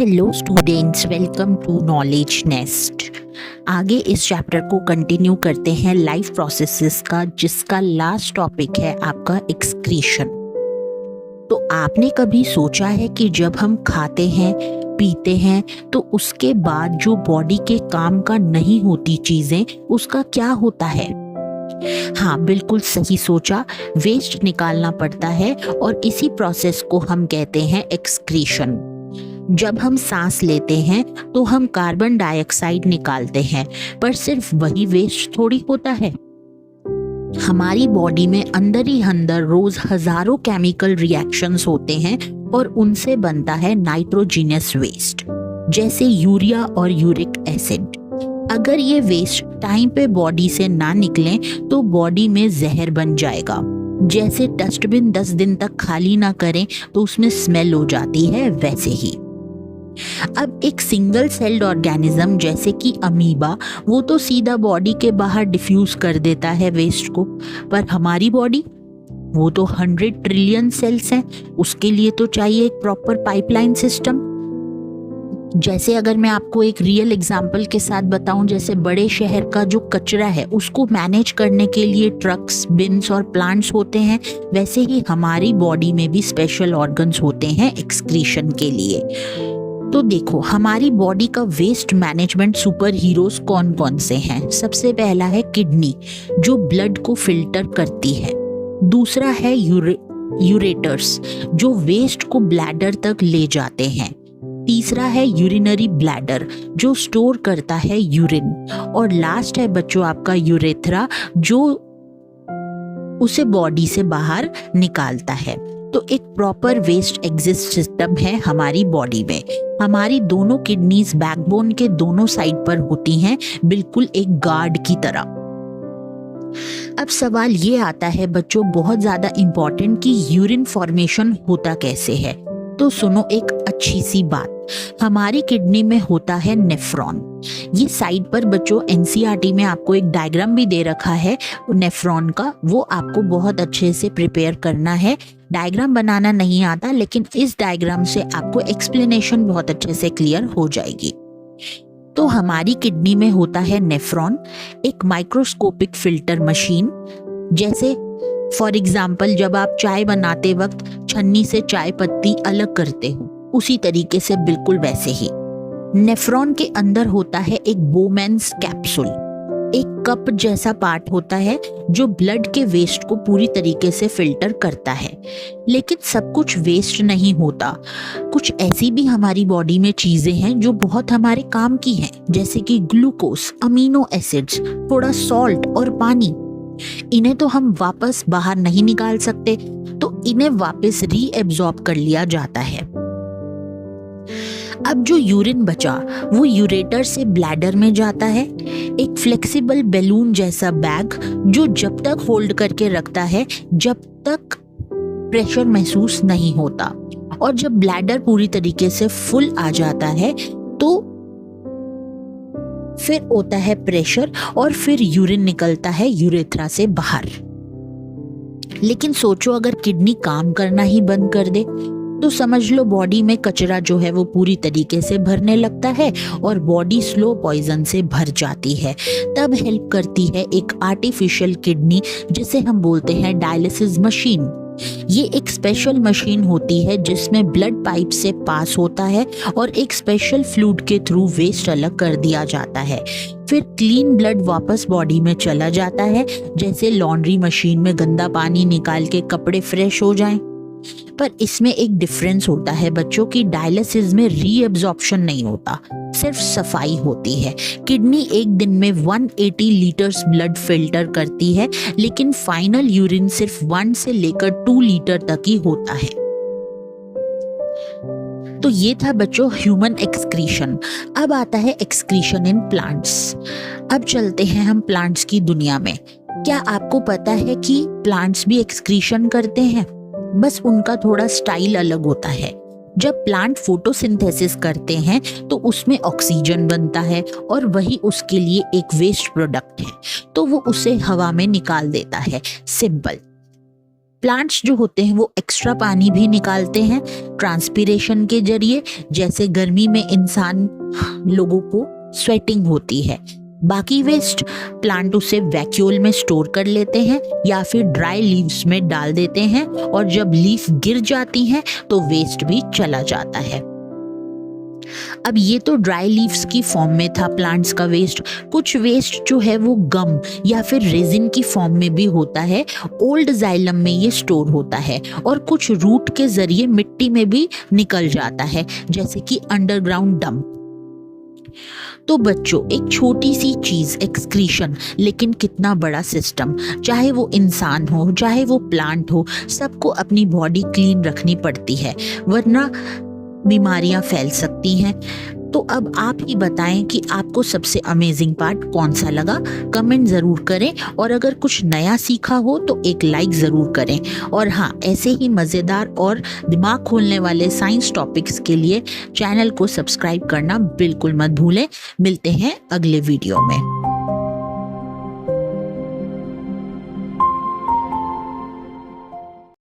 Hello students, welcome to Knowledge Nest. आगे इस chapter को कंटिन्यू करते हैं लाइफ प्रोसेसेस का, जिसका लास्ट टॉपिक है आपका एक्सक्रीशन। तो आपने कभी सोचा है कि जब हम खाते हैं पीते हैं तो उसके बाद जो बॉडी के काम का नहीं होती चीजें, उसका क्या होता है? हाँ, बिल्कुल सही सोचा, वेस्ट निकालना पड़ता है और इसी प्रोसेस को हम कहते हैं एक्सक्रीशन। जब हम सांस लेते हैं तो हम कार्बन डाइऑक्साइड निकालते हैं, पर सिर्फ वही वेस्ट थोड़ी होता है। हमारी बॉडी में अंदर ही अंदर रोज हजारों केमिकल रिएक्शंस होते हैं और उनसे बनता है नाइट्रोजिनस वेस्ट, जैसे यूरिया और यूरिक एसिड। अगर ये वेस्ट टाइम पे बॉडी से ना निकले तो बॉडी में जहर बन जाएगा। जैसे डस्टबिन 10 दिन तक खाली ना करें तो उसमें स्मेल हो जाती है, वैसे ही अब एक सिंगल सेल्ड ऑर्गेनिज्म जैसे कि अमीबा, वो तो सीधा बॉडी के बाहर डिफ्यूज कर देता है वेस्ट को, पर हमारी बॉडी वो तो 100 ट्रिलियन सेल्स हैं, उसके लिए तो चाहिए एक प्रॉपर पाइपलाइन सिस्टम। जैसे अगर मैं आपको एक रियल एग्जांपल के साथ बताऊं, जैसे बड़े शहर का जो कचरा है उसको मैनेज करने के लिए ट्रक्स, बिन्स और प्लांट्स होते हैं, वैसे ही हमारी बॉडी में भी स्पेशल ऑर्गन्स होते हैं एक्सक्रीशन के लिए। तो देखो, हमारी बॉडी का वेस्ट मैनेजमेंट सुपर हीरोज कौन कौन से हैं? सबसे पहला है किडनी, जो ब्लड को फिल्टर करती है। दूसरा है यूरेटर्स, जो वेस्ट को ब्लैडर तक ले जाते हैं। तीसरा है यूरिनरी ब्लैडर, जो स्टोर करता है यूरिन। और लास्ट है बच्चों आपका यूरेथ्रा, जो उसे बॉडी से बाहर निकालता है। तो एक प्रॉपर वेस्ट एग्जिस्ट सिस्टम है हमारी बॉडी में। हमारी दोनों किडनीज बैकबोन के दोनों साइड पर होती हैं, बिल्कुल एक गार्ड की तरह। अब सवाल ये आता है बच्चों, बहुत ज्यादा इंपॉर्टेंट, कि यूरिन फॉर्मेशन होता कैसे है? तो सुनो एक अच्छी सी बात, हमारी किडनी में होता है नेफ्रॉन। ये साइड पर बच्चों एनसीईआरटी में आपको एक डायग्राम भी दे रखा है नेफ्रॉन का, वो आपको बहुत अच्छे से प्रिपेयर करना है। डायग्राम बनाना नहीं आता, लेकिन इस डायग्राम से आपको एक्सप्लेनेशन बहुत अच्छे से क्लियर हो जाएगी। तो हमारी किडनी में होता है नेफ्रॉन, एक माइक्रोस्कोपिक फिल्टर मशीन। जैसे फॉर एग्जाम्पल, जब आप चाय बनाते वक्त छन्नी से चाय पत्ती अलग करते हो, उसी तरीके से बिल्कुल वैसे ही नेफ्रॉन के अंदर होता है एक बोमेन्स कैप्सूल, एक कप जैसा पार्ट होता है जो ब्लड के वेस्ट को पूरी तरीके से फिल्टर करता है। लेकिन सब कुछ वेस्ट नहीं होता, कुछ ऐसी भी हमारी बॉडी में चीजें हैं जो बहुत हमारे काम की हैं, जैसे कि ग्लूकोज, अमीनो एसिड्स, थोड़ा सॉल्ट और पानी। इन्हें तो हम वापस बाहर नहीं निकाल सकते, तो इन्हें वापस रीएब्जॉर्ब कर लिया जाता है। अब जो यूरिन बचा वो यूरेटर से ब्लैडर में जाता है, एक फ्लेक्सिबल बैलून जैसा बैग, जो जब तक होल्ड करके रखता है जब तक प्रेशर महसूस नहीं होता। और जब ब्लैडर पूरी तरीके से फुल आ जाता है तो फिर होता है प्रेशर और फिर यूरिन निकलता है यूरेथ्रा से बाहर। लेकिन सोचो, अगर किडनी काम करना ही बंद कर दे तो समझ लो बॉडी में कचरा जो है वो पूरी तरीके से भरने लगता है और बॉडी स्लो पॉइजन से भर जाती है। तब हेल्प करती है एक आर्टिफिशियल किडनी, जिसे हम बोलते हैं डायलिसिस मशीन। ये एक स्पेशल मशीन होती है जिसमें ब्लड पाइप से पास होता है और एक स्पेशल फ्लूइड के थ्रू वेस्ट अलग कर दिया जाता है। फिर क्लीन ब्लड वापस बॉडी में चला जाता है, जैसे लॉन्ड्री मशीन में गंदा पानी निकाल के कपड़े फ्रेश हो जाएं। पर इसमें एक डिफरेंस होता है बच्चों की, डायलिसिस में रीअब्जॉर्प्शन नहीं होता, सिर्फ सफाई होती है। किडनी एक दिन में 180 लीटर्स ब्लड फिल्टर करती है, लेकिन फाइनल यूरिन सिर्फ 1 से लेकर 2 लीटर तक ही होता है। तो ये था बच्चों ह्यूमन एक्सक्रीशन। अब आता है एक्सक्रीशन इन प्लांट्स। अब चलते हैं हम प्लांट्स की दुनिया में। क्या आपको पता है कि प्लांट्स भी एक्सक्रीशन करते हैं? बस उनका थोड़ा स्टाइल अलग होता है। जब प्लांट फोटोसिंथेसिस करते हैं तो उसमें ऑक्सीजन बनता है और वही उसके लिए एक वेस्ट प्रोडक्ट है, तो वो उसे हवा में निकाल देता है। सिंपल। प्लांट्स जो होते हैं वो एक्स्ट्रा पानी भी निकालते हैं ट्रांसपीरेशन के जरिए, जैसे गर्मी में इंसान लोगों को स्वेटिंग होती है। बाकी वेस्ट प्लांट उसे वैक्यूल में स्टोर कर लेते हैं या फिर ड्राई लीव्स में डाल देते हैं, और जब लीफ गिर जाती हैं तो वेस्ट भी चला जाता है। अब ये तो ड्राई लीव्स की फॉर्म में था प्लांट्स का वेस्ट। कुछ वेस्ट जो है वो गम या फिर रेजिन की फॉर्म में भी होता है। ओल्ड जाइलम में ये स्टोर होता है, और कुछ रूट के जरिए मिट्टी में भी निकल जाता है, जैसे कि अंडरग्राउंड डंप। तो बच्चों, एक छोटी सी चीज एक्सक्रीशन, लेकिन कितना बड़ा सिस्टम। चाहे वो इंसान हो चाहे वो प्लांट हो, सबको अपनी बॉडी क्लीन रखनी पड़ती है, वरना बीमारियां फैल सकती हैं। तो अब आप ही बताएं कि आपको सबसे अमेजिंग पार्ट कौन सा लगा। कमेंट ज़रूर करें, और अगर कुछ नया सीखा हो तो एक लाइक ज़रूर करें। और हाँ, ऐसे ही मज़ेदार और दिमाग खोलने वाले साइंस टॉपिक्स के लिए चैनल को सब्सक्राइब करना बिल्कुल मत भूलें। मिलते हैं अगले वीडियो में।